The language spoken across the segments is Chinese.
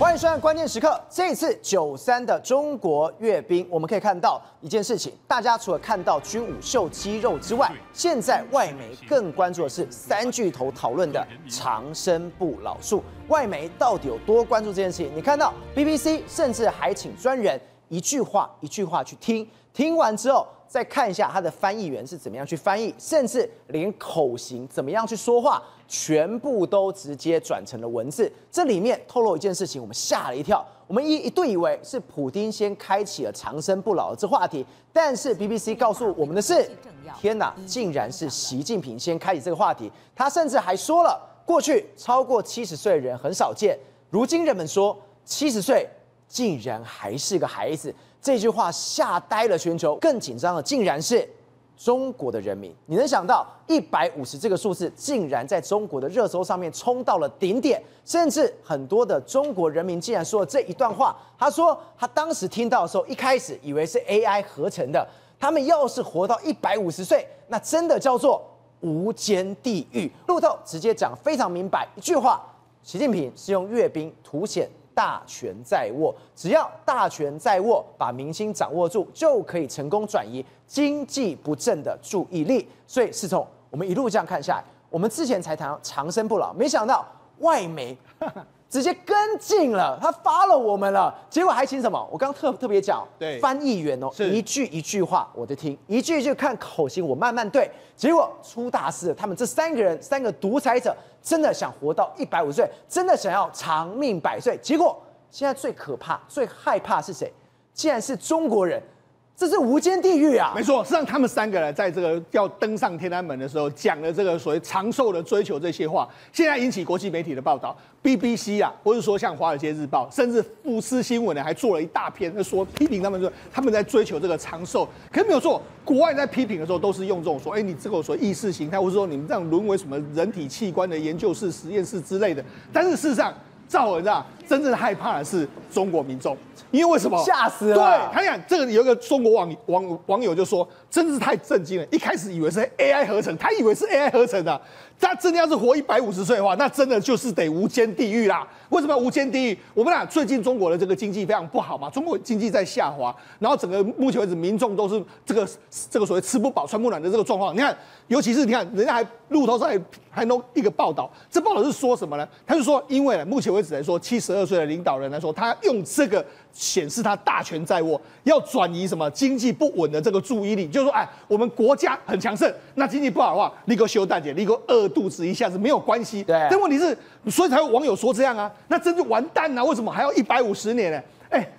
欢迎收看关键时刻。这次93的中国阅兵，我们可以看到一件事情，大家除了看到军武秀肌肉之外，现在外媒更关注的是三巨头讨论的长生不老术。外媒到底有多关注这件事情？你看到 BBC 甚至还请专人一句话一句话去听，听完之后再看一下他的翻译员是怎么样去翻译，甚至连口型怎么样去说话，全部都直接转成了文字。这里面透露一件事情，我们吓了一跳。我们一度以为是普丁先开启了长生不老的这话题，但是 BBC 告诉我们的是，天哪，竟然是习近平先开启这个话题。他甚至还说了，过去超过70岁的人很少见，如今人们说70岁竟然还是个孩子。这句话吓呆了全球，更紧张的竟然是中国的人民。你能想到150这个数字竟然在中国的热搜上面冲到了顶点，甚至很多的中国人民竟然说了这一段话。他说他当时听到的时候，一开始以为是 AI 合成的，他们要是活到150岁，那真的叫做无间地狱。路透直接讲非常明白一句话，习近平是用阅兵凸显大权在握，只要大权在握，把民心掌握住，就可以成功转移经济不振的注意力。所以世聪，我们一路这样看下来，我们之前才谈长生不老，没想到外媒直接跟进了，他follow我们了，结果还请什么？我刚特别讲，对，翻译员哦，一句一句话我就听，一句一句看口型，我慢慢对。结果出大事了，他们这3个人，3个独裁者，真的想活到150岁，真的想要长命百岁。结果现在最可怕、最害怕是谁？竟然是中国人。这是无间地狱啊！没错，实际上他们3个人在这个要登上天安门的时候，讲了这个所谓长寿的追求这些话，现在引起国际媒体的报道 ，BBC 啊，或者说像《华尔街日报》，甚至福斯新闻呢，还做了一大篇，说批评他们说他们在追求这个长寿，可是没有错，国外在批评的时候都是用这种说，你这个所谓意识形态，或者说你们这样沦为什么人体器官的研究室、实验室之类的，但是事实上，赵文啊，真正害怕的是中国民众。因为为什么？吓死了！对，他讲这个有一个中国网友就说，真是太震惊了。一开始以为是 AI 合成，他以为是 AI 合成的。他真的要是活150岁的话，那真的就是得无间地狱啦。为什么要无间地狱？我们俩最近中国的这个经济非常不好嘛，中国经济在下滑，然后整个目前为止民众都是这个所谓吃不饱穿不暖的这个状况。你看，尤其是你看，人家还路透上还弄一个报道，这报道是说什么呢？他就说，因为目前为止来说，72岁的领导人来说，他用这个显示他大权在握，要转移什么经济不稳的这个注意力，就是说，我们国家很强盛，那经济不好的话，你给我休蛋姐，你给我饿肚子一下子没有关系。对。但问题是，所以才有网友说这样啊，那真就完蛋啊！为什么还要150年呢？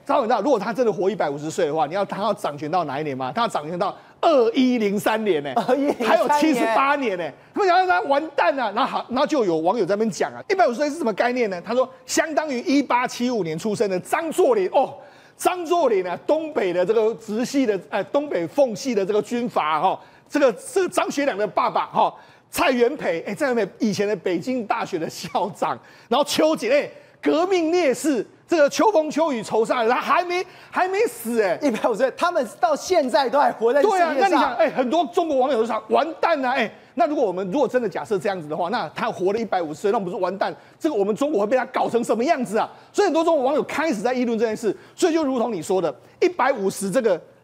赵文道，如果他真的活150岁的话，他要掌权到哪一年吗？他要掌权到2103年呢，还有78年呢。他们讲他完蛋了，然后就有网友在那边讲啊，150岁是什么概念呢？他说相当于1875年出生的张作霖哦。张作霖啊，东北的这个直系的东北奉系的这个军阀哈，这个张学良的爸爸哈，蔡元培蔡元培以前的北京大学的校长，然后邱瑾革命烈士。这个秋风秋雨愁杀人，他还没死150岁，他们到现在都还活在世界上。对啊，那你想，很多中国网友都想完蛋啊，那如果真的假设这样子的话，那他活了150岁，那不是完蛋？这个我们中国会被他搞成什么样子啊？所以很多中国网友开始在议论这件事，所以就如同你说的，150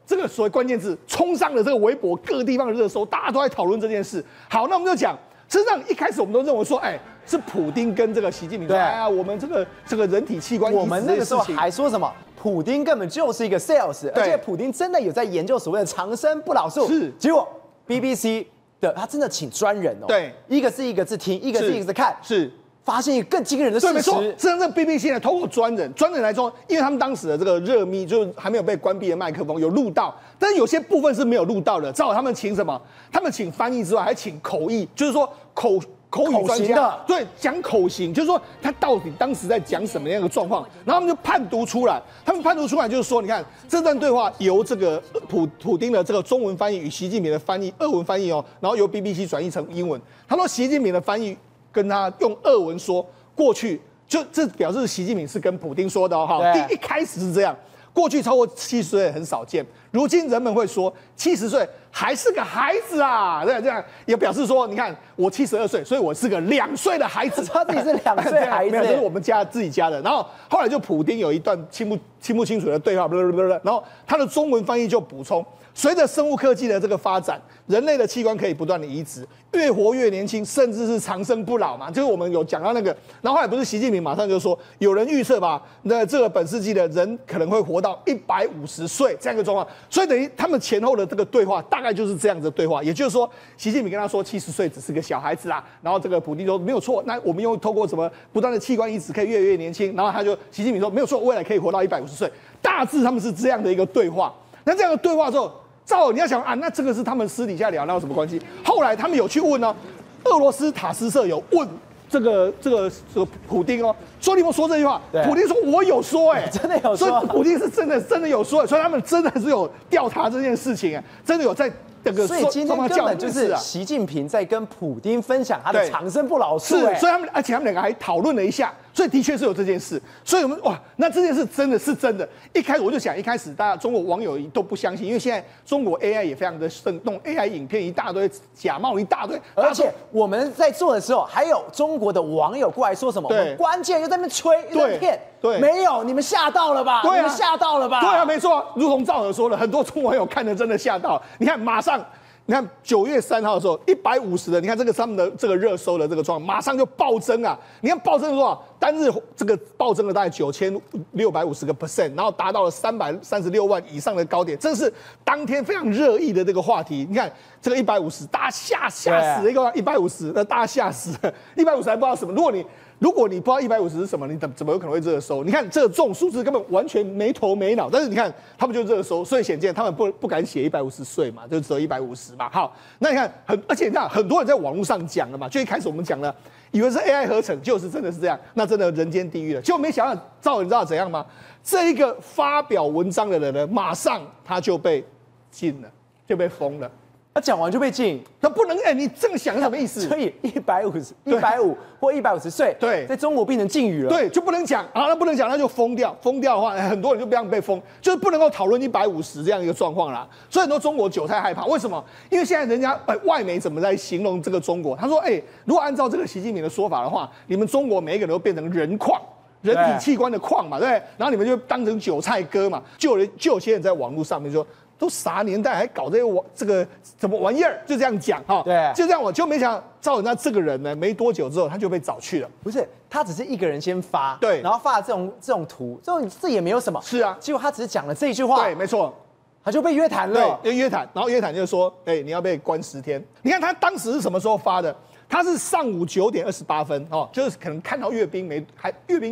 这个所谓关键字冲上了这个微博各地方的热搜，大家都在讨论这件事。好，那我们就讲。事实上，一开始我们都认为说，是普丁跟这个习近平说，我们这个人体器官，我们那个时候还说什么，普丁根本就是一个 sales， 而且普丁真的有在研究所谓的长生不老术。是，结果 BBC 的他真的请专人哦，对，一个是一个字听，一个是一个字看，是。发现一个更惊人的事实。对，没错。实际上，这 BBC 呢，透过专人来说，因为他们当时的这个热密就是还没有被关闭的麦克风有录到，但是有些部分是没有录到的。正好他们请什么？他们请翻译之外，还请口译，就是说口语专家，对，讲口型，就是说他到底当时在讲什么样的状况，然后他们就判读出来。他们判读出来就是说，你看这段对话由这个普丁的这个中文翻译与习近平的翻译俄文翻译哦，然后由 BBC 转译成英文。他说习近平的翻译跟他用俄文说，过去就这表示习近平是跟普丁说的哦，一开始是这样。过去超过70岁很少见，如今人们会说70岁还是个孩子啊，这样也表示说，你看我72岁，所以我是个2岁的孩子，他自己是2岁孩子，没有，这是我们自己家的。然后后来就普丁有一段听不清楚的对话，然后他的中文翻译就补充。随着生物科技的这个发展，人类的器官可以不断的移植，越活越年轻，甚至是长生不老嘛。就是我们有讲到那个，然后后来不是习近平马上就说，有人预测吧，那这个本世纪的人可能会活到150岁这样一个状况，所以等于他们前后的这个对话大概就是这样子的对话。也就是说，习近平跟他说70岁只是个小孩子啦，然后这个普丁说没有错，那我们用透过什么不断的器官移植可以越来越年轻，然后习近平说没有错，未来可以活到150岁，大致他们是这样的一个对话。那这样的对话之后。照你要想啊，那这个是他们私底下聊，那有什么关系？后来他们有去问呢，俄罗斯塔斯社有问这个普丁哦，说你有没有说这句话？普丁说我有说，真的有说，所以普丁是真的有说，所以他们真的是有调查这件事情，真的有在。所以今天根本就是习近平在跟普丁分享他的长生不老术，是，所以而且他们两个还讨论了一下，所以的确是有这件事，所以我们哇，那这件事真的是真的。一开始我就想，一开始大家中国网友都不相信，因为现在中国 AI 也非常的盛，弄 AI 影片一大堆，假冒一大堆，而且我们在做的时候，还有中国的网友过来说什么，我们关键又在那边吹，又在骗。对，没有，你们吓到了吧？你们吓到了吧？对啊，没错，如同赵尔说的，很多中国网友看的真的吓到。你看，马上，你看9月3号的时候，150的，你看这个他们的这个热搜的这个状况，马上就暴增啊！你看暴增多少？单日这个暴增了大概9650%，然后达到了336万以上的高点，这是当天非常热议的这个话题。你看这个150，大家吓死了，一个150，那大家吓死了，150还不知道什么。如果你不知道150是什么，你怎么有可能会热搜？你看这种数字根本完全没头没脑，但是你看他们就热搜，所以显见他们不敢写150岁嘛，就只有150嘛。好，那你看而且你看很多人在网络上讲了嘛，就一开始我们讲了，以为是 AI 合成，就是真的是这样，那真的人间地狱了。结果没想到，你知道怎样吗？这一个发表文章的人呢，马上他就被禁了，就被封了。他讲完就被禁，他不能你这个想是什么意思？所以150或150岁，对，在中国变成禁语了，对，就不能讲啊，那不能讲，那就封掉。封掉的话，很多人就不让被封，就是不能够讨论150这样一个状况啦。所以很多中国韭菜害怕，为什么？因为现在人家外媒怎么在形容这个中国？他说，如果按照这个习近平的说法的话，你们中国每一个人都变成人矿。人体器官的矿嘛，对不对？然后你们就当成韭菜割嘛，就有些人在网络上面说，都啥年代还搞这个什么玩意儿，就这样讲哈，对，就这样，我就没想到人家这个人呢，没多久之后他就被找去了。不是，他只是一个人先发，对，然后发了这种图，这也没有什么，是啊，结果他只是讲了这一句话，对，没错。他就被约谈了，对，约谈，然后约谈就说，你要被关10天。你看他当时是什么时候发的？他是上午9点28分哦，就是可能看到阅兵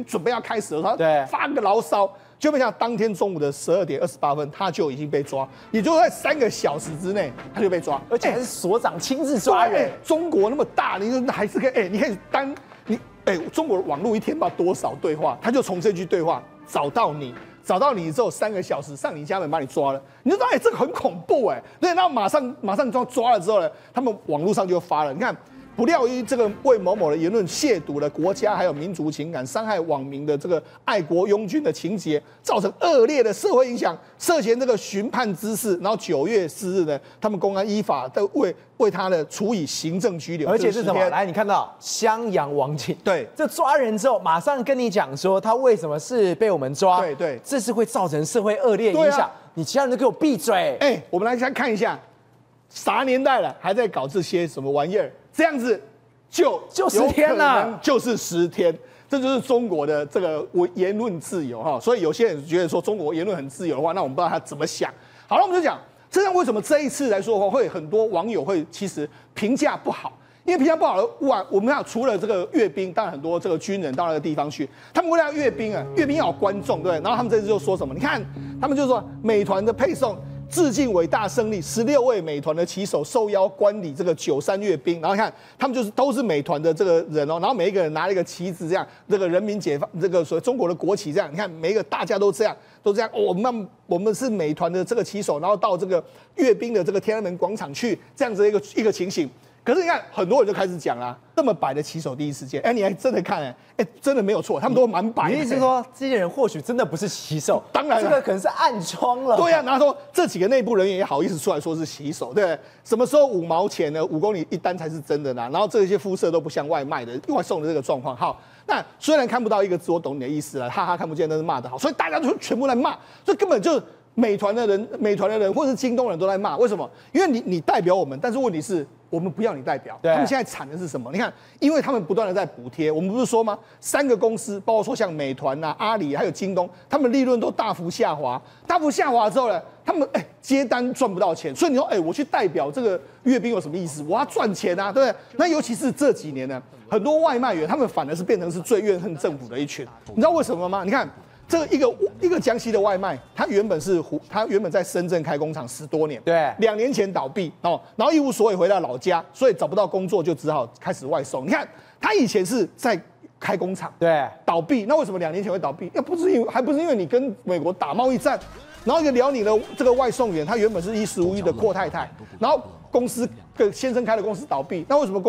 准备要开始的时候，他发个牢骚，就没想到当天中午的12点28分，他就已经被抓，也就在3个小时之内他就被抓，而且还是所长亲自抓人。中国那么大，你还是可以，你可以中国网络一天不知道多少对话，他就从这句对话找到你之后3个小时上你家门把你抓了，你就知道这个很恐怖对，那马上抓了之后呢，他们网络上就发了，你看。不料于这个为某某的言论亵渎了国家还有民族情感，伤害网民的这个爱国拥军的情节，造成恶劣的社会影响，涉嫌这个寻叛滋事。然后9月4日呢，他们公安依法的为他呢处以行政拘留，而且是什么？来，你看到襄阳网警，对，这抓人之后马上跟你讲说他为什么是被我们抓，对，这是会造成社会恶劣影响，你其他人都给我闭嘴！我们来先看一下，啥年代了还在搞这些什么玩意儿？这样子就10天了，就是10天，这就是中国的这个言论自由哈。所以有些人觉得说中国言论很自由的话，那我们不知道他怎么想。好了，我们就讲，这样为什么这一次来说的话，会很多网友会其实评价不好，因为评价不好的我们除了这个阅兵，当然很多这个军人到那个地方去，他们为了要阅兵阅兵要有观众，对不对？然后他们这次就说什么？你看，他们就说美团的配送。致敬伟大胜利，16位美团的旗手受邀观礼这个93阅兵，然后看他们都是美团的这个人然后每一个人拿了一个旗子，这样这个人民解放这个所谓中国的国旗这样，你看每一个大家都这样我们是美团的这个旗手，然后到这个阅兵的这个天安门广场去这样子一个情形，可是你看，很多人就开始讲啦，这么白的起手第一事件，你还真的看，真的没有错，他们都蛮白的。你意思说，这些人或许真的不是起手，当然这个可能是暗疮了。对呀，然后说这几个内部人员也好意思出来说是起手，对不对？什么时候5毛钱呢？5公里一单才是真的呢？然后这些肤色都不像外卖的外送的这个状况。好，那虽然看不到一个字，我懂你的意思了，哈哈，看不见，但是骂得好，所以大家都全部来骂，所以根本就。美团的人或者是京东人都在骂，为什么？因为你代表我们，但是问题是我们不要你代表。他们现在惨的是什么？你看，因为他们不断的在补贴，我们不是说吗？3个公司，包括说像美团啊、阿里还有京东，他们利润都大幅下滑。大幅下滑之后呢，他们接单赚不到钱，所以你说我去代表这个阅兵有什么意思？我要赚钱啊，对不对？那尤其是这几年呢，很多外卖员他们反而是变成是最怨恨政府的一群。你知道为什么吗？你看。这个一个江西的外卖，他原本在深圳开工厂10多年，对，2年前倒闭哦，然后一无所有回到老家，所以找不到工作，就只好开始外送。你看他以前是在开工厂，对，倒闭，那为什么2年前会倒闭？还不是因为你跟美国打贸易战，然后一个辽宁的这个外送员，他原本是衣食无忧的阔太太，然后公司先生开的公司倒闭，那为什么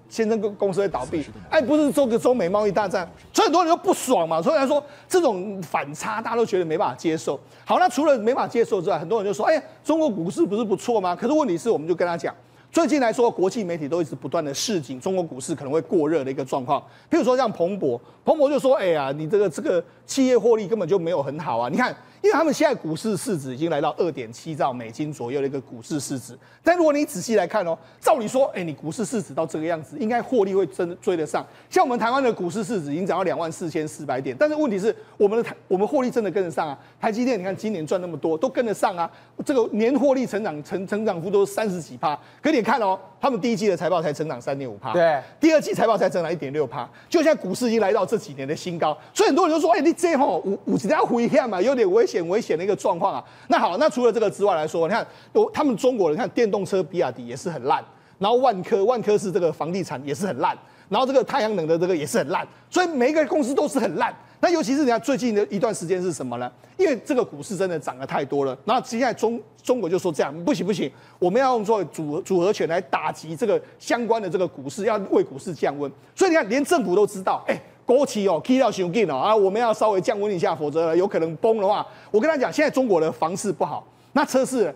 先生公司会倒闭？不是中美贸易大战，所以很多人都不爽嘛。所以来说这种反差，大家都觉得没办法接受。好，那除了没办法接受之外，很多人就说，中国股市不是不错吗？可是问题是，我们就跟他讲。最近来说，国际媒体都一直不断的示警，中国股市可能会过热的一个状况。譬如说像彭博就说，你这个企业获利根本就没有很好啊。你看，因为他们现在股市市值已经来到2.7兆美金左右的一个股市市值，但如果你仔细来看照理说，你股市市值到这个样子，应该获利会真的追得上。像我们台湾的股市市值已经涨到24400点，但是问题是我们获利真的跟得上啊？台积电你看今年赚那么多，都跟得上啊。这个年获利成长幅都是30几%，可你看他们第一季的财报才成长3.5%，对，第二季财报才成长1.6%，就现在股市已经来到这几年的新高，所以很多人就说，你这有几条危险嘛，有点危险的一个状况啊。那好，那除了这个之外来说，你看他们中国人看电动车，比亚迪也是很烂，然后万科是这个房地产也是很烂，然后这个太阳能的这个也是很烂，所以每一个公司都是很烂。那尤其是你看最近的一段时间是什么呢？因为这个股市真的涨得太多了，然后现在中国就说这样不行，我们要用作组合拳来打击这个相关的这个股市，要为股市降温。所以你看，连政府都知道，国企起到伤紧我们要稍微降温一下，否则有可能崩的话，我跟他讲，现在中国的房市不好，那车市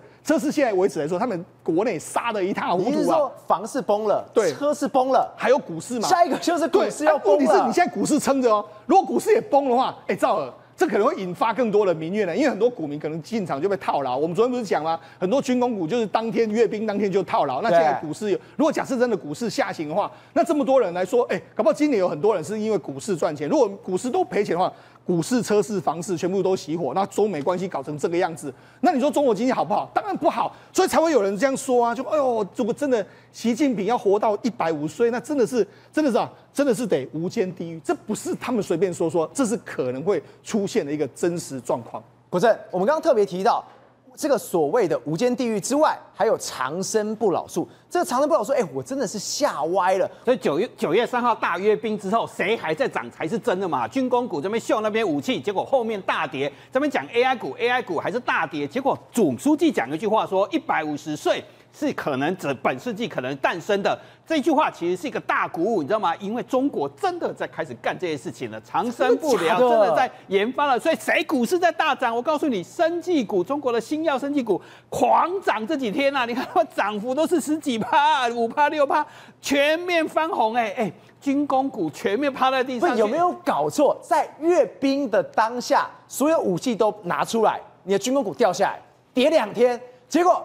现在为止来说，他们国内杀得一塌糊涂啊。你是说房市崩了，对，车市崩了，还有股市嘛？下一个就是股市要崩了。问题是你现在股市撑着如果股市也崩的话，赵尔，这可能会引发更多的民怨因为很多股民可能进场就被套牢。我们昨天不是讲吗？很多军工股就是阅兵当天就套牢。那现在股市如果假设真的股市下行的话，那这么多人来说，搞不好今年有很多人是因为股市赚钱。如果股市都赔钱的话，股市、车市、房市全部都熄火，那中美关系搞成这个样子，那你说中国经济好不好？当然不好，所以才会有人这样说啊，就如果真的习近平要活到150岁，那真的是得无间地狱，这不是他们随便说，这是可能会出现的一个真实状况。国正，我们刚刚特别提到。这个所谓的无间地狱之外，还有长生不老术。这个长生不老术，我真的是吓歪了。所以9月3号大阅兵之后，谁还在涨才是真的嘛？军工股这边秀那边武器，结果后面大跌。这边讲 AI 股还是大跌，结果总书记讲一句话说150岁。是可能本世纪可能诞生的这句话，其实是一个大鼓舞，你知道吗？因为中国真的在开始干这些事情了，长生不老真的在研发了，所以谁股市在大涨？我告诉你，生技股，中国的新药生技股狂涨这几天啊，你看它涨幅都是10几%、5%、6%，全面翻红军工股全面趴在地上。有没有搞错？在阅兵的当下，所有武器都拿出来，你的军工股掉下来，跌2天，结果。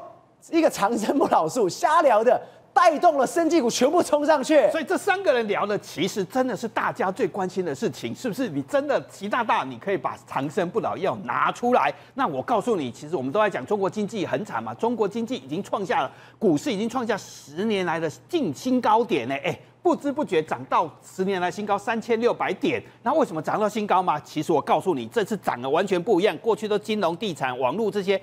一个长生不老术，瞎聊的，带动了生技股全部冲上去。所以这3个人聊的，其实真的是大家最关心的事情，是不是？你真的习大大，你可以把长生不老药拿出来。那我告诉你，其实我们都在讲中国经济很惨嘛，中国经济已经创下了股市已经创下10年来的近新高点不知不觉涨到10年来新高3600点。那为什么涨到新高嘛？其实我告诉你，这次涨得完全不一样。过去都金融、地产、网络这些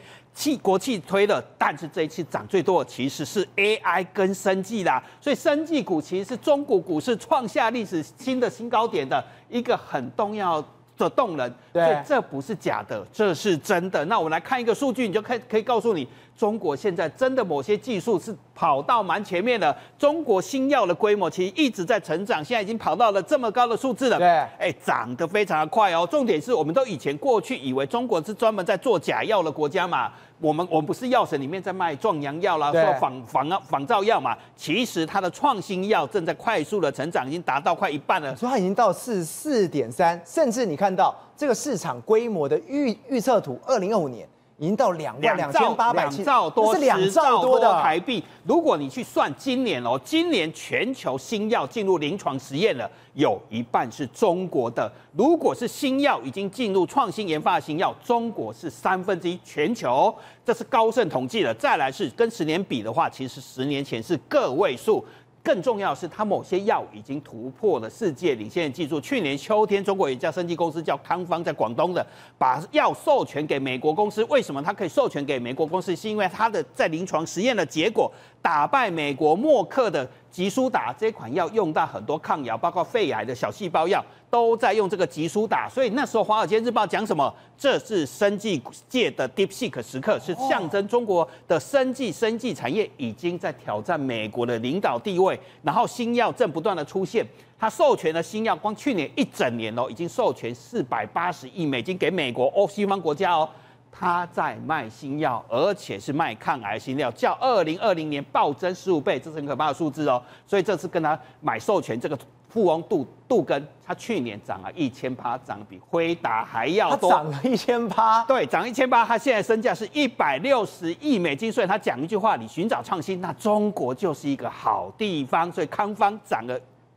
国企推的，但是这一次涨最多的其实是 AI 跟生技啦。所以生技股其实是中国股市创下历史新高点的一个很重要的动能。所以这不是假的，这是真的。那我们来看一个数据，你就可以告诉你，中国现在真的某些技术是跑到蛮前面的。中国新药的规模其实一直在成长，现在已经跑到了这么高的数字了。对，涨得非常的快哦。重点是我们都以前过去以为中国是专门在做假药的国家嘛。我们不是药神里面在卖壮阳药啦，说仿造药嘛，其实它的创新药正在快速的成长，已经达到快一半了。说它已经到44.3，甚至你看到这个市场规模的预测图，2025年已经到22870兆多，是2兆多的台币。如果你去算今年哦，今年全球新药进入临床实验了，有一半是中国的。如果是新药已经进入创新研发的新药，中国是1/3全球，这是高盛统计的。再来是跟10年比的话，其实10年前是个位数。更重要的是，它某些药已经突破了世界领先的技术。去年秋天，中国有一家生技公司叫康方，在广东的，把药授权给美国公司。为什么它可以授权给美国公司？是因为它的在临床实验的结果打败美国默克的吉舒达这款药，用到很多抗药，包括肺癌的小细胞药都在用这个吉舒达。所以那时候《华尔街日报》讲什么？这是生技界的 DeepSeek 时刻，是象征中国的生技产业已经在挑战美国的领导地位。然后新药正不断的出现，它授权的新药，光去年一整年哦，已经授权480亿美金给美国西方国家哦。他在卖新药，而且是卖抗癌新药，较2020年暴增15倍，这是很可怕的数字哦。所以这次跟他买授权这个富翁杜根，他去年涨了1000%，涨得比辉达还要多。他涨了1000%，对，涨1000%。他现在身价是160亿美金。所以他讲一句话：你寻找创新，那中国就是一个好地方。所以康方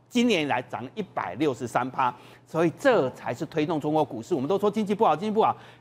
今年以来涨了163%，所以这才是推动中国股市。我们都说经济不好，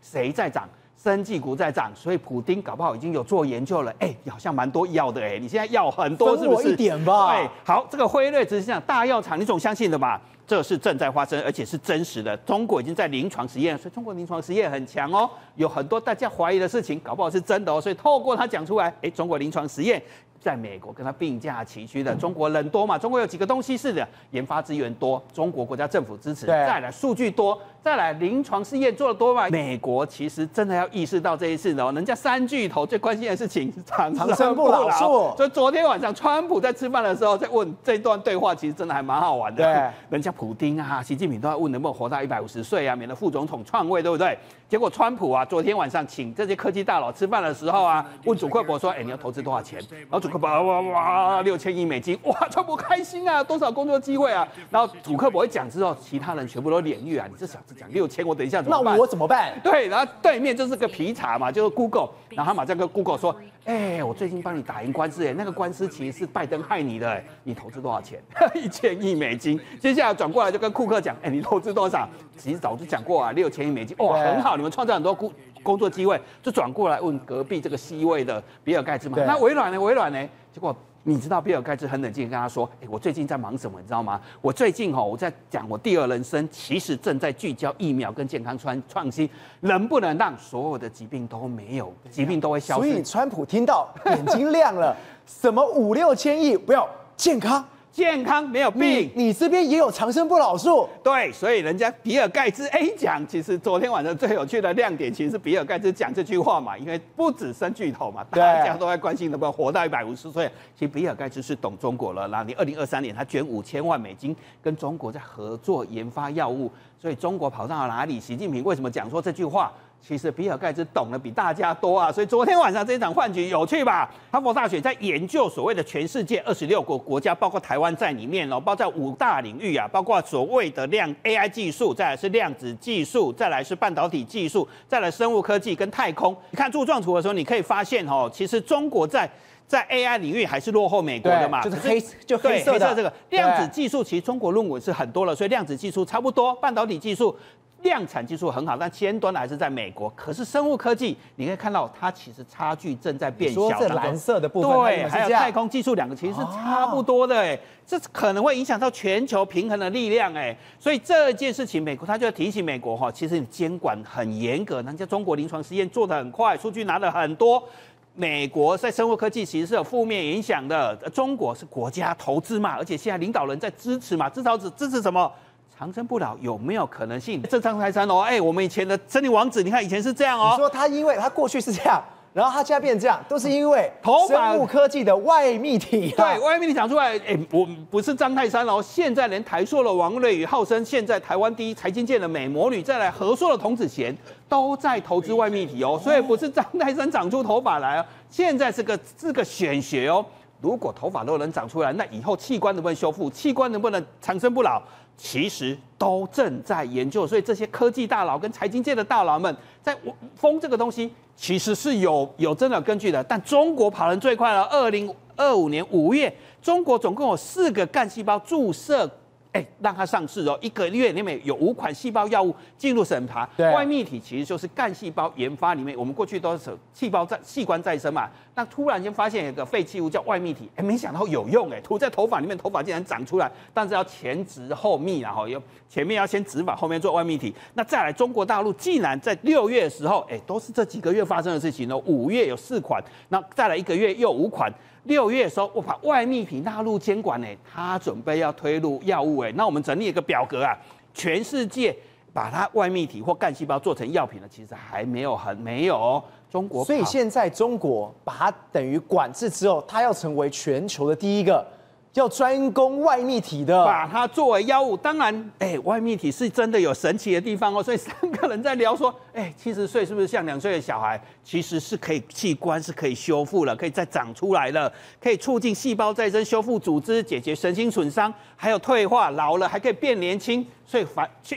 谁在涨？生技股在涨，所以普丁搞不好已经有做研究了。好像蛮多药的你现在药很多，是不是？分我一点吧。对，好，这个辉瑞只是讲大药厂，你总相信的吧？这是正在发生，而且是真实的。中国已经在临床实验，所以中国临床实验很强哦。有很多大家怀疑的事情，搞不好是真的哦。所以透过他讲出来，中国临床实验在美国跟他并驾齐驱的。中国人多嘛？中国有几个东西是的，研发资源多，中国国家政府支持，再来数据多，再来临床试验做得多嘛？美国其实真的要意识到这一次的哦，人家3巨头最关心的事情是长生不老。所以昨天晚上川普在吃饭的时候在问这段对话，其实真的还蛮好玩的。对，人家普丁啊、习近平都在问能不能活到150岁啊，免得副总统篡位，对不对？结果川普啊，昨天晚上请这些科技大佬吃饭的时候啊，问祖克伯说：“你要投资多少钱？”然后祖克伯哇6000亿美金，哇，川普开心啊，多少工作机会啊？然后祖克伯一讲之后，其他人全部都脸绿啊，你这小子讲6000，我等一下怎么办？那我怎么办？对，然后对面就是个皮茶嘛，就是 Google， 然后他马上跟 Google 说：“我最近帮你打赢官司，那个官司其实是拜登害你的，你投资多少钱？1000亿美金。”接下来转过来就跟库克讲：“你投资多少？”其实早就讲过啊，6000亿美金，哇，很好，你们创造很多工作机会，就转过来问隔壁这个 C 位的比尔盖茨嘛。那微软呢？结果你知道比尔盖茨很冷静跟他说：“我最近在忙什么？你知道吗？我最近我在讲我第二人生，其实正在聚焦疫苗跟健康创新，能不能让所有的疾病都没有，疾病都会消失？”所以川普听到眼睛亮了，什么5、6千亿，不要健康没有病，你这边也有长生不老术。对，所以人家比尔盖茨讲，其实昨天晚上最有趣的亮点，其实是比尔盖茨讲这句话嘛，因为不止生巨头嘛，大家都在关心能不能活到150岁。其实比尔盖茨是懂中国了，然后你2023年他捐5000万美金跟中国在合作研发药物，所以中国跑到哪里？习近平为什么讲说这句话？其实比尔盖茨懂得比大家多啊，所以昨天晚上这场饭局有趣吧？哈佛大学在研究所谓的全世界26个国家，包括台湾在里面包括5大领域啊，包括所谓的AI 技术，再来是量子技术，再来是半导体技术，再来生物科技跟太空。你看柱状图的时候，你可以发现其实中国在 AI 领域还是落后美国的嘛，就是黑色的这个量子技术，其实中国论文是很多了，所以量子技术差不多，半导体技术。量产技术很好，但尖端还是在美国。可是生物科技，你可以看到它其实差距正在变小。说这蓝色的部分，对，还有太空技术两个其实是差不多的这可能会影响到全球平衡的力量所以这件事情，美国他就要提醒美国其实你监管很严格，人家中国临床实验做得很快，数据拿得很多。美国在生物科技其实是有负面影响的，中国是国家投资嘛，而且现在领导人在支持嘛，支持什么？长生不老有没有可能性？正常财产我们以前的森林王子，你看以前是这样你说他因为他过去是这样，然后它现在变这样，都是因为头发生物科技的外泌体、啊。对，外泌体长出来，我不是张泰山哦，现在连台塑的王瑞宇，号称现在台湾第一财经界的美魔女，再来和硕的童子贤，都在投资外泌体哦，所以不是张泰山长出头发来啊，现在是个显学哦。如果头发都能长出来，那以后器官能不能修复，器官能不能长生不老，其实都正在研究。所以这些科技大佬跟财经界的大佬们在封这个东西，其实是有真的根据的。但中国跑人最快了，2025年5月，中国总共有4个干细胞注射。让它上市哦，1个月里面有5款细胞药物进入审查。外泌体其实就是干细胞研发里面，我们过去都是器官再生嘛，那突然间发现有个废弃物叫外泌体，没想到有用涂在头发里面，头发竟然长出来，但是要前植后泌，然后前面要先植发，后面做外泌体。那再来中国大陆竟然在6月的时候，都是这几个月发生的事情哦，5月有4款，那再来1个月又5款。6月的时候，我把外泌体纳入监管他准备要推入药物那我们整理一个表格啊，全世界把它外泌体或干细胞做成药品的，其实还没有哦。中国，所以现在中国把它等于管制之后，它要成为全球的第一个要专攻外泌体的，把它作为药物。当然，外泌体是真的有神奇的地方哦。所以3个人在聊说，70岁是不是像2岁的小孩？其实是可以器官是可以修复了，可以再长出来了，可以促进细胞再生、修复组织、解决神经损伤，还有退化，老了还可以变年轻。所以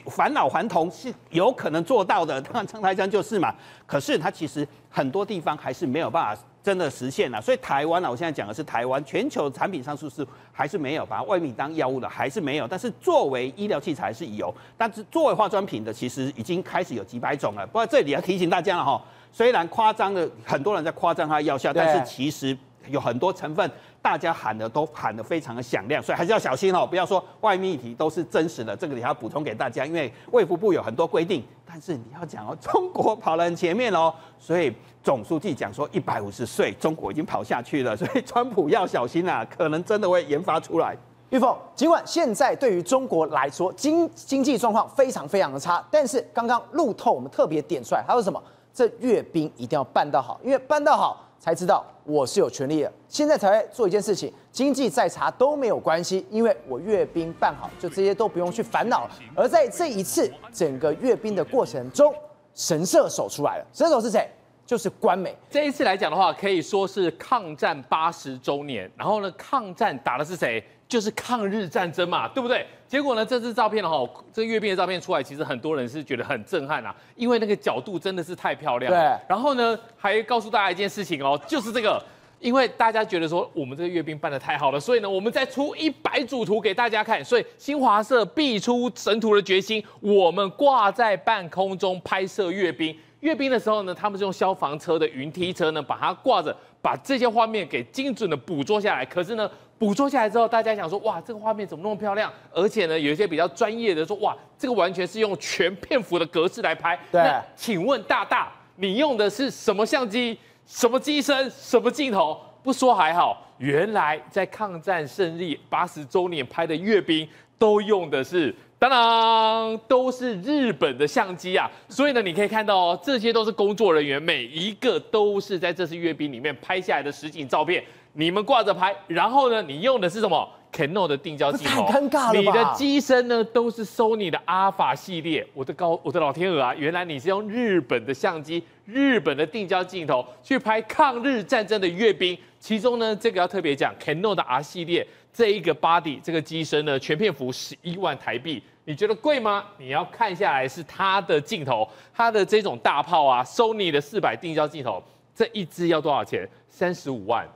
返老还童是有可能做到的。当然，张泰山就是嘛。可是它其实很多地方还是没有办法真的实现了。所以台湾我现在讲的是台湾全球产品上市是还是没有把外泌当药物的，还是没有。但是作为医疗器材是有，但是作为化妆品的，其实已经开始有几百种了。不过这里要提醒大家了哈，虽然夸张的很多人在夸张它的药效，但是其实有很多成分大家都喊得非常的响亮，所以还是要小心不要说外泌体都是真实的。这个也要补充给大家，因为卫福部有很多规定，但是你要讲中国跑得很前面所以总书记讲说150岁，中国已经跑下去了，所以川普要小心可能真的会研发出来。玉凤，尽管现在对于中国来说经济状况非常非常的差，但是刚刚路透我们特别点出来，还有什么？这阅兵一定要办到好，因为办到好才知道我是有权利的。现在才会做一件事情，经济再差都没有关系，因为我阅兵办好，就这些都不用去烦恼了。而在这一次整个阅兵的过程中，神射手出来了，神射手是谁？就是官媒。这一次来讲的话，可以说是抗战80周年。然后呢，抗战打的是谁？就是抗日战争嘛，对不对？结果呢，这支照片这阅兵的照片出来，其实很多人是觉得很震撼因为那个角度真的是太漂亮了。对。然后呢，还告诉大家一件事情就是这个，因为大家觉得说我们这个阅兵办得太好了，所以呢，我们再出100组图给大家看。所以新华社必出神图的决心，我们挂在半空中拍摄阅兵。阅兵的时候呢，他们是用消防车的云梯车呢，把它挂着，把这些画面给精准的捕捉下来。可是呢，捕捉下来之后，大家想说，哇，这个画面怎么那么漂亮？而且呢，有一些比较专业的说，哇，这个完全是用全片幅的格式来拍。对。那请问大大，你用的是什么相机？什么机身？什么镜头？不说还好，原来在抗战胜利80周年拍的阅兵，都用的是。当当，都是日本的相机所以呢，你可以看到这些都是工作人员，每一个都是在这次阅兵里面拍下来的实景照片，你们挂着拍，然后呢，你用的是什么 Canon 的定焦镜头，太尴尬了吧？你的机身呢都是 Sony 的阿法系列，我的老天鹅原来你是用日本的相机、日本的定焦镜头去拍抗日战争的阅兵，其中呢，这个要特别讲 Canon 的 R 系列。这一个 body 这个机身呢，全片幅11万台币，你觉得贵吗？你要看下来是它的镜头，它的这种大炮Sony 的400定焦镜头，这一支要多少钱？35万。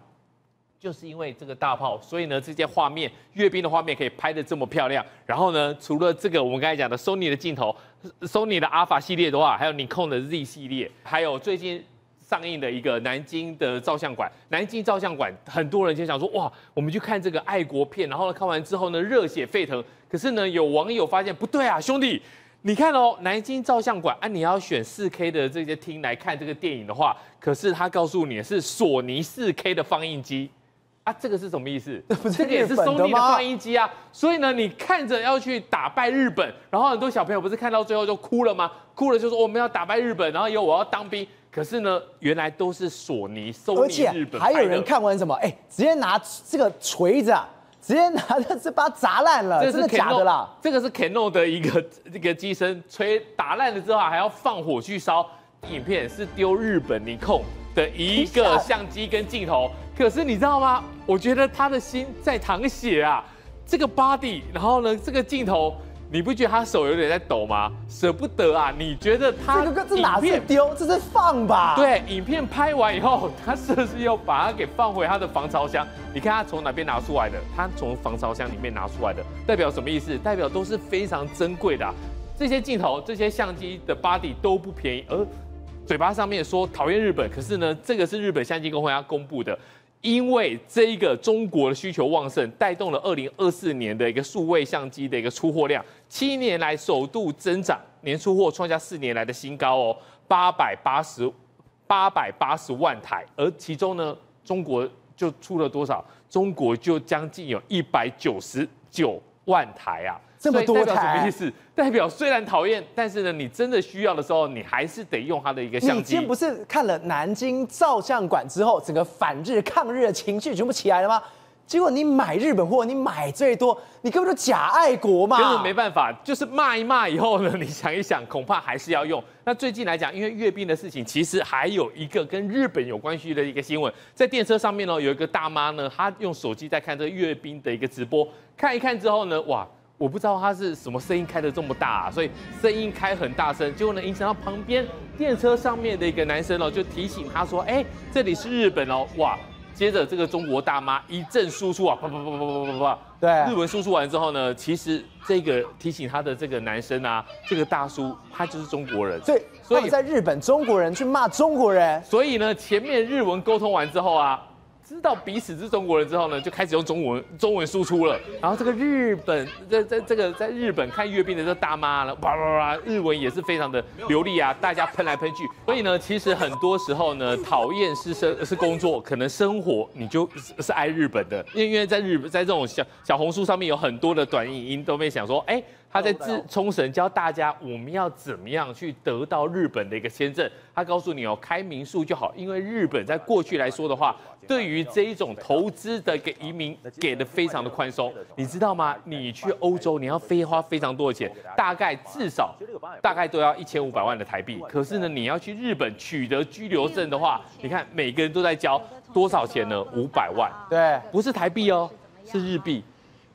就是因为这个大炮，所以呢，这些画面阅兵的画面可以拍得这么漂亮。然后呢，除了这个我们刚才讲的 Sony 的镜头，Sony 的 Alpha 系列的话，还有 Nikon 的 Z 系列，还有最近上映的一个南京的照相馆。南京照相馆，很多人就想说，哇，我们去看这个爱国片，然后呢看完之后呢，热血沸腾。可是呢，有网友发现不对兄弟。你看南京照相馆你要选4K 的这些厅来看这个电影的话，可是他告诉你是索尼4K 的放映机。啊，这个是什么意思？不是这个也是日本的 Sony 的吗放映机啊。所以呢，你看着要去打败日本，然后很多小朋友不是看到最后就哭了吗？哭了就说我们要打败日本，然后以后我要当兵。可是呢，原来都是索尼、而且 Sony 日本拍的。还有人看完什么？哎，直接拿这个锤子啊，直接拿这把它砸烂了，真的假的啦？这个是 Canon 的一个机身，打烂了之后还要放火去烧。影片是丢日本尼控的一个相机跟镜头，可是你知道吗？我觉得他的心在淌血啊！这个 body， 然后呢，这个镜头，你不觉得他手有点在抖吗？舍不得啊！你觉得他这哪是丢，这是放吧？对，影片拍完以后，他是不是又把它给放回他的防潮箱？你看他从哪边拿出来的？他从防潮箱里面拿出来的，代表什么意思？代表都是非常珍贵的啊。这些镜头、这些相机的 body 都不便宜，而嘴巴上面说讨厌日本，可是呢，这个是日本相机工会要公布的，因为这一个中国的需求旺盛，带动了2024年的一个数位相机的一个出货量，7年来首度增长，年出货创下4年来的新高哦，880万台，而其中呢，中国就出了多少？中国就将近有199万台啊。这么多台，代表什么意思？代表虽然讨厌，但是呢，你真的需要的时候，你还是得用它的一个相机。你今天不是看了南京照相馆之后，整个反日抗日的情绪全部起来了吗？结果你买日本货，你买最多，你根本就假爱国嘛！根本没办法，就是骂一骂以后呢，你想一想，恐怕还是要用。那最近来讲，因为阅兵的事情，其实还有一个跟日本有关系的一个新闻，在电车上面呢，有一个大妈呢，她用手机在看这个阅兵的一个直播，看一看之后呢，哇！我不知道他是什么声音开得这么大所以声音开很大声，结果呢影响到旁边电车上面的一个男生就提醒他说，哎，这里是日本哦，哇！接着这个中国大妈一阵输出啊，啪啪啪啪啪啪啪，对，日文输出完之后呢，其实这个提醒他的这个男生啊，这个大叔他就是中国人，所以在日本中国人去骂中国人，所以呢前面日文沟通完之后啊。知道彼此是中国人之后呢，就开始用中文输出了。然后这个日本在日本看阅兵的这个大妈呢，哇哇哇，日文也是非常的流利啊，大家喷来喷去。所以呢，其实很多时候呢，讨厌是工作，可能生活你就是爱日本的，因为在这种小红书上面有很多的短影音都会想说，哎。他在冲绳教大家我们要怎么样去得到日本的一个签证。他告诉你开民宿就好，因为日本在过去来说的话，对于这一种投资的一个移民给的非常的宽松。你知道吗？你去欧洲你要花非常多的钱，至少都要1500万的台币。可是呢，你要去日本取得居留证的话，你看每个人都在交多少钱呢？500万。对，不是台币是日币。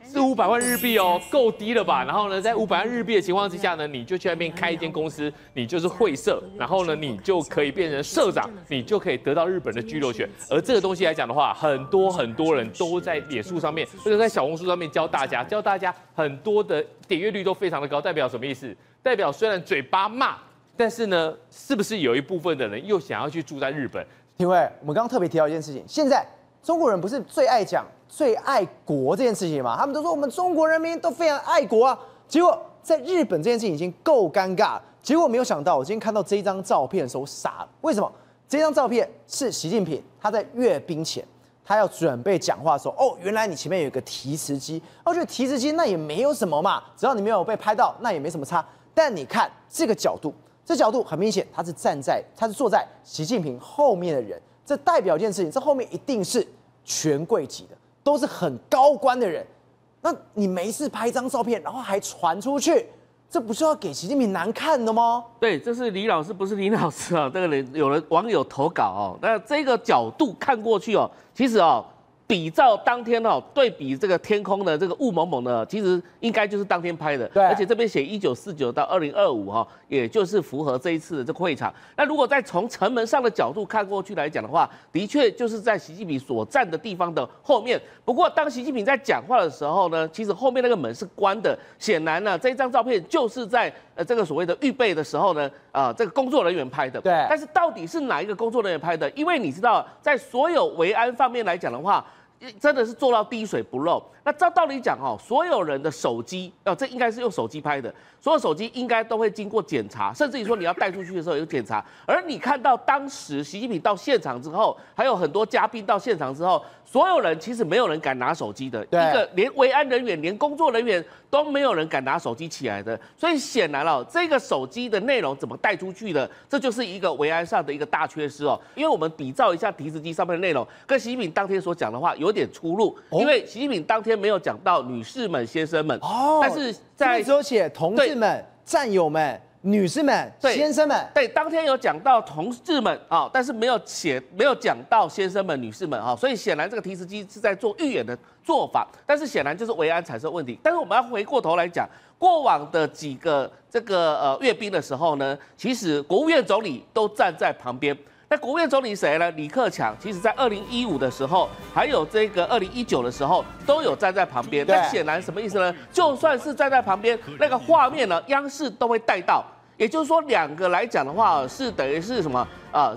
是500万日币够低了吧？然后呢，在500万日币的情况之下呢，你就去那边开一间公司，你就是会社，然后呢，你就可以变成社长，你就可以得到日本的居留权。而这个东西来讲的话，很多人都在脸书上面或者在小红书上面教大家很多的点阅率都非常的高，代表什么意思？代表虽然嘴巴骂，但是呢，是不是有一部分的人又想要去住在日本？因为我们刚刚特别提到一件事情，现在中国人不是最爱讲最爱国这件事情嘛？他们都说我们中国人民都非常爱国啊。结果在日本这件事情已经够尴尬了。结果没有想到，我今天看到这一张照片的时候傻了。为什么？这张照片是习近平他在阅兵前，他要准备讲话的时候，原来你前面有一个提词机。我觉得提词机那也没有什么嘛，只要你没有被拍到，那也没什么差。但你看这个角度，这角度很明显，他是坐在习近平后面的人，这代表一件事情，这后面一定是权贵级的。都是很高官的人，那你没事拍一张照片，然后还传出去，这不是要给习近平难看的吗？对，这是李老师，不是林老师啊。这个人有了网友投稿那这个角度看过去其实比照当天对比这个天空的这个雾蒙蒙的，其实应该就是当天拍的。对，而且这边写1949到2025也就是符合这一次的这个会场。那如果再从城门上的角度看过去来讲的话，的确就是在习近平所站的地方的后面。不过当习近平在讲话的时候呢，其实后面那个门是关的。显然呢，这张照片就是在这个所谓的预备的时候呢，这个工作人员拍的。对。但是到底是哪一个工作人员拍的？因为你知道，在所有维安方面来讲的话，真的是做到滴水不漏。那照道理讲哦，所有人的手机这应该是用手机拍的，所有手机应该都会经过检查，甚至于说你要带出去的时候有检查。而你看到当时习近平到现场之后，还有很多嘉宾到现场之后，所有人其实没有人敢拿手机的，一个连维安人员、连工作人员都没有人敢拿手机起来的。所以显然这个手机的内容怎么带出去的，这就是一个维安上的一个大缺失哦。因为我们比照一下提词机上面的内容，跟习近平当天所讲的话有点出入，因为习近平当天没有讲到女士们、先生们，但是在只有写同志们、战友们、女士们、先生们。对，当天有讲到同志们但是没有讲到先生们、女士们所以显然这个提词机是在做预演的做法，但是显然就是维安产生问题。但是我们要回过头来讲，过往的几个这个阅兵的时候呢，其实国务院总理都站在旁边。那国务院总理谁呢？李克强，其实在2015的时候，还有这个2019的时候，都有站在旁边。但显然什么意思呢？就算是站在旁边，那个画面呢，央视都会带到。也就是说，两个来讲的话，是等于是什么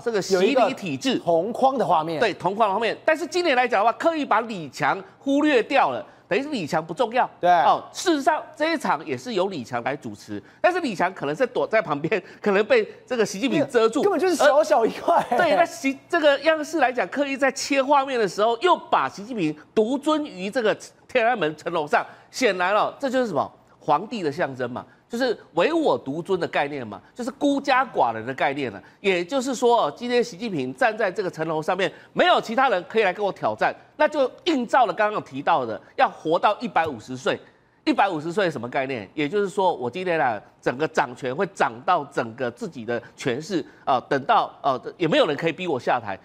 这个洗礼体制同框的画面，对，同框的画面。但是今年来讲的话，刻意把李强忽略掉了。等于是李强不重要，对事实上这一场也是由李强来主持，但是李强可能是躲在旁边，可能被这个习近平遮住，根本就是小小一块。对，那这个央视来讲，刻意在切画面的时候，又把习近平独尊于这个天安门城楼上，显然这就是什么皇帝的象征嘛。就是唯我独尊的概念嘛，就是孤家寡人的概念了。也就是说，今天习近平站在这个城楼上面，没有其他人可以来跟我挑战，那就映照了刚刚提到的，要活到150岁。150岁什么概念？也就是说，我今天整个掌权会掌到整个自己的权势等到也没有人可以逼我下台。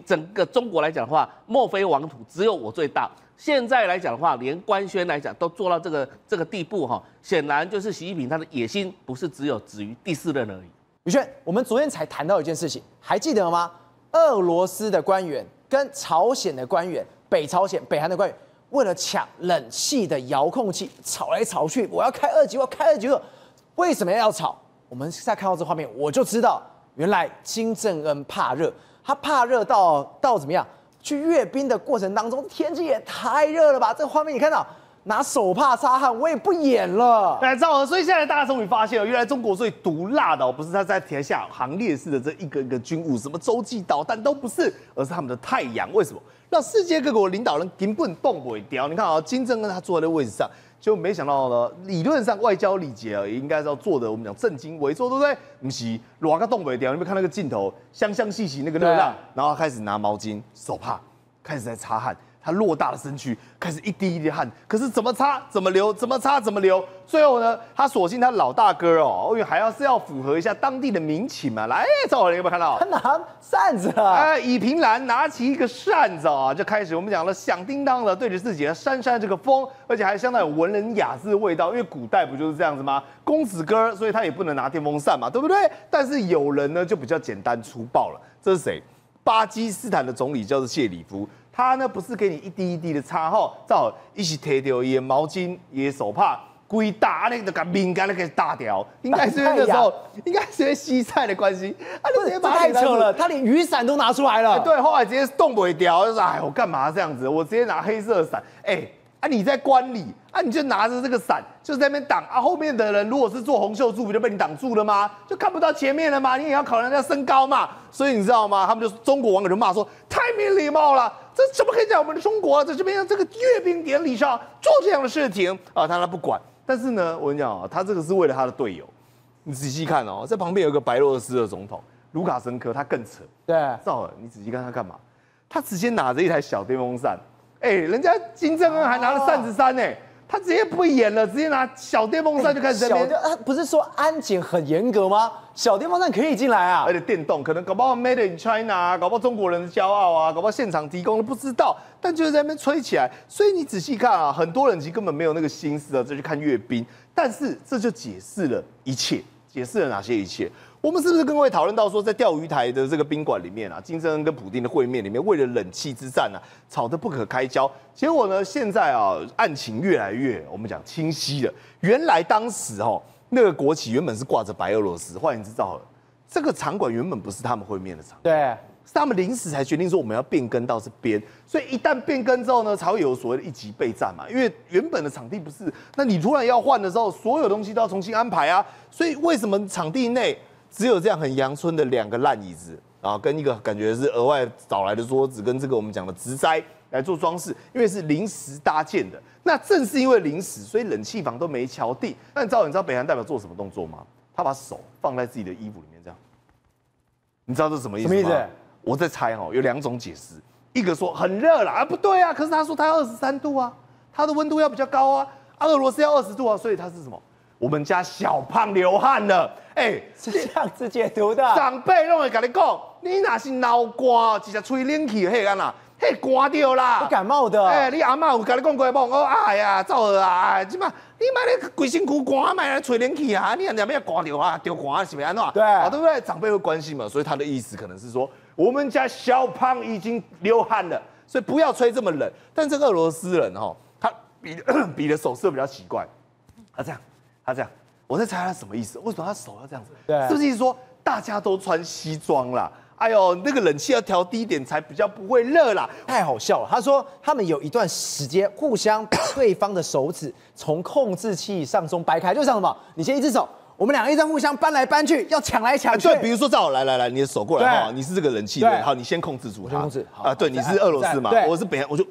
整个中国来讲的话，莫非王土，只有我最大。现在来讲的话，连官宣来讲都做到这个地步显然就是习近平他的野心不是只有止于第4任而已。宇轩，我们昨天才谈到一件事情，还记得吗？俄罗斯的官员跟朝鲜的官员，北韩的官员，为了抢冷气的遥控器吵来吵去，我要开2级，我要开2级，为什么要吵？我们现在看到这画面，我就知道，原来金正恩怕热，他怕热到怎么样？去阅兵的过程当中，天气也太热了吧！这个画面你看到，拿手帕擦汗，我也不演了。来，赵和，所以现在大家终于发现了，原来中国最毒辣的不是他在台下行列式的这一个一个军务，什么洲际导弹都不是，而是他们的太阳。为什么？让世界各国领导人根本动不掉。你看金正恩他坐在那位置上，就没想到呢，理论上外交礼节也应该是要做的，我们讲正襟危坐，对不对？不是，哪个动不掉？你没看那个镜头，香香细细那个热浪，然后开始拿毛巾、手帕，开始在擦汗。他偌大的身躯开始一滴一滴的汗，可是怎么擦怎么流，怎么擦怎么流。最后呢，他索性他老大哥因为还要符合一下当地的民情嘛。来，赵好，你有没有看到？他拿扇子啊！以平兰拿起一个扇子就开始我们讲了响叮当的对着自己的扇这个风，而且还相当有文人雅致的味道。因为古代不就是这样子吗？公子哥，所以他也不能拿电风扇嘛，对不对？但是有人呢就比较简单粗暴了，这是谁？巴基斯坦的总理叫做谢里夫。他呢不是给你一滴一滴的擦照一起贴掉一毛巾、一手帕，规打那个把敏感的给打掉。应该是那个时候，应该是因为西晒的关系。这太扯了，他连雨伞都拿出来了。对，后来直接动不掉，就是我干嘛这样子？我直接拿黑色的伞。你在关里你就拿着这个伞，就在那边挡后面的人如果是做红袖柱，不就被你挡住了吗？就看不到前面了吗？你也要考量人家身高嘛。所以你知道吗？他们就中国网友就骂说太没礼貌了。这怎么可以在我们的中国在这边这个阅兵典礼上做这样的事情他不管。但是呢，我跟你讲他这个是为了他的队友。你仔细看在旁边有一个白俄罗斯的总统卢卡申科，他更扯。对，赵尔，你仔细看他干嘛？他直接拿着一台小电风扇。人家金正恩还拿了扇子扇他直接不演了，直接拿小电风扇就开始在那边。不是说安检很严格吗？小电风扇可以进来啊，而且电动，可能搞不好 Made in China 搞不好中国人的骄傲搞不好现场提供都不知道，但就是在那边吹起来。所以你仔细看很多人其实根本没有那个心思再去看阅兵，但是这就解释了一切，解释了哪些一切？我们是不是跟各位讨论到说，在钓鱼台的这个宾馆里面金正恩跟普丁的会面里面，为了冷气之战吵得不可开交。结果呢，现在案情越来越我们讲清晰了。原来当时那个国旗原本是挂着白俄罗斯，换言之，这个场馆原本不是他们会面的场馆。对，是他们临时才决定说我们要变更到这边，所以一旦变更之后呢，才会有所谓的一级备战嘛。因为原本的场地不是，那你突然要换的时候，所有东西都要重新安排啊。所以为什么场地内只有这样很阳春的2个烂椅子啊，跟一个感觉是额外找来的桌子，跟这个我们讲的植栽来做装饰，因为是临时搭建的。那正是因为临时，所以冷气房都没敲定。那你知道北韩代表做什么动作吗？他把手放在自己的衣服里面，这样。你知道这是什么意思吗？什么意思？我在猜有2种解释，一个说很热啦，不对啊，可是他说他要23度啊，他的温度要比较高啊，俄罗斯要20度啊，所以他是什么？我们家小胖流汗了，是这样子解读的。长辈都会跟你讲，你那是脑瓜，直接吹冷气迄个啦，迄寒掉啦，会感冒的。你阿嬷有跟你讲过无？我哎呀，走啊，即嘛你买咧规身躯寒，买来吹冷气啊，你人家要寒掉啊，掉寒是不是安怎？对，对不对？长辈会关心嘛，所以他的意思可能是说，我们家小胖已经流汗了，所以不要吹这么冷。但这个俄罗斯人他比的手势比较奇怪，他这样，我在猜他什么意思？为什么他手要这样子？对，是不是意思说大家都穿西装啦？哎呦，那个冷气要调低一点才比较不会热啦。太好笑了。他说他们有一段时间互相把对方的手指从控制器上中掰开，就像什么？你先一只手，我们2个一直互相搬来搬去，要抢来抢去。对，比如说正好来，你的手过来哈，你是这个冷气对，好，你先控制住它。控制啊，对，你是俄罗斯嘛，我是北韩，我就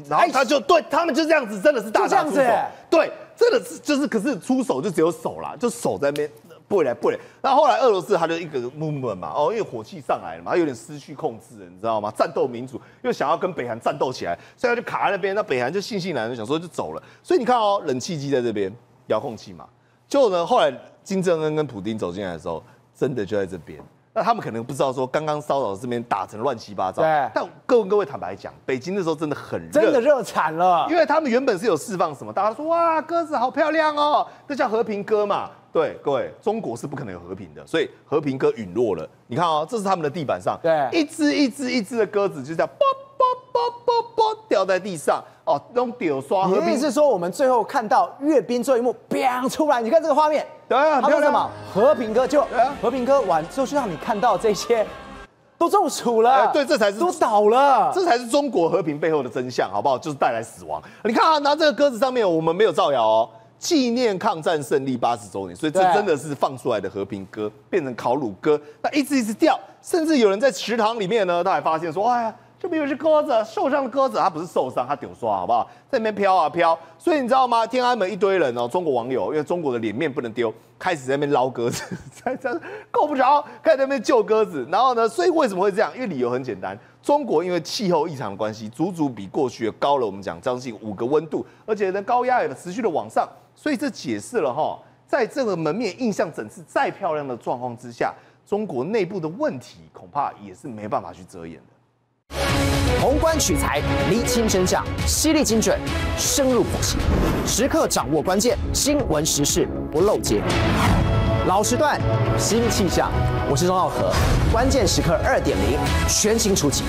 然后他就对他们就这样子，真的是大打出手。对，真的是就是，可是出手就只有手啦，就手在那边。不来。然后后来俄罗斯他就一个 movement 嘛，因为火气上来了嘛，他有点失去控制了，你知道吗？战斗民主又想要跟北韩战斗起来，所以他就卡在那边。那北韩就悻悻然就想说就走了。所以你看冷气机在这边，遥控器嘛。就呢，后来金正恩跟普丁走进来的时候，真的就在这边。那他们可能不知道说，刚刚骚扰这边打成乱七八糟。对。但各位坦白讲，北京那时候真的很热，真的热惨了。因为他们原本是有释放什么，大家说哇鸽子好漂亮哦，这叫和平鸽嘛。对，各位，中国是不可能有和平的，所以和平鸽陨落了。你看这是他们的地板上，对，一只的鸽子就这样啵掉在地上，用丢刷。你的意思是说，我们最后看到阅兵最后一幕，biang出来，你看这个画面，对啊，很漂亮嘛。和平鸽就和平鸽完之后，就让你看到这些都中暑了，对，这才是都倒了，这才是中国和平背后的真相，好不好？就是带来死亡。你看拿这个鸽子上面，我们没有造谣哦。纪念抗战胜利80周年，所以这真的是放出来的和平鸽，变成烤乳鸽，那一直掉，甚至有人在池塘里面呢，他还发现说，哎呀，这边有只鸽子，受伤的鸽子，它不是受伤，它丢刷，好不好？在那边飘啊飘，所以你知道吗？天安门一堆人中国网友，因为中国的脸面不能丢，开始在那边捞鸽子，够不着，开始在那边救鸽子，然后呢，所以为什么会这样？因为理由很简单。中国因为气候异常的关系，足比过去高了，我们讲将近5个温度，而且呢高压也持续的往上，所以这解释了在这个门面印象整治再漂亮的状况之下，中国内部的问题恐怕也是没办法去遮掩的。宏观取材，厘清真相，犀利精准，深入剖析，时刻掌握关键新闻时事，不漏接。老时段，新气象，我是钟浩和，关键时刻2.0，全新出击。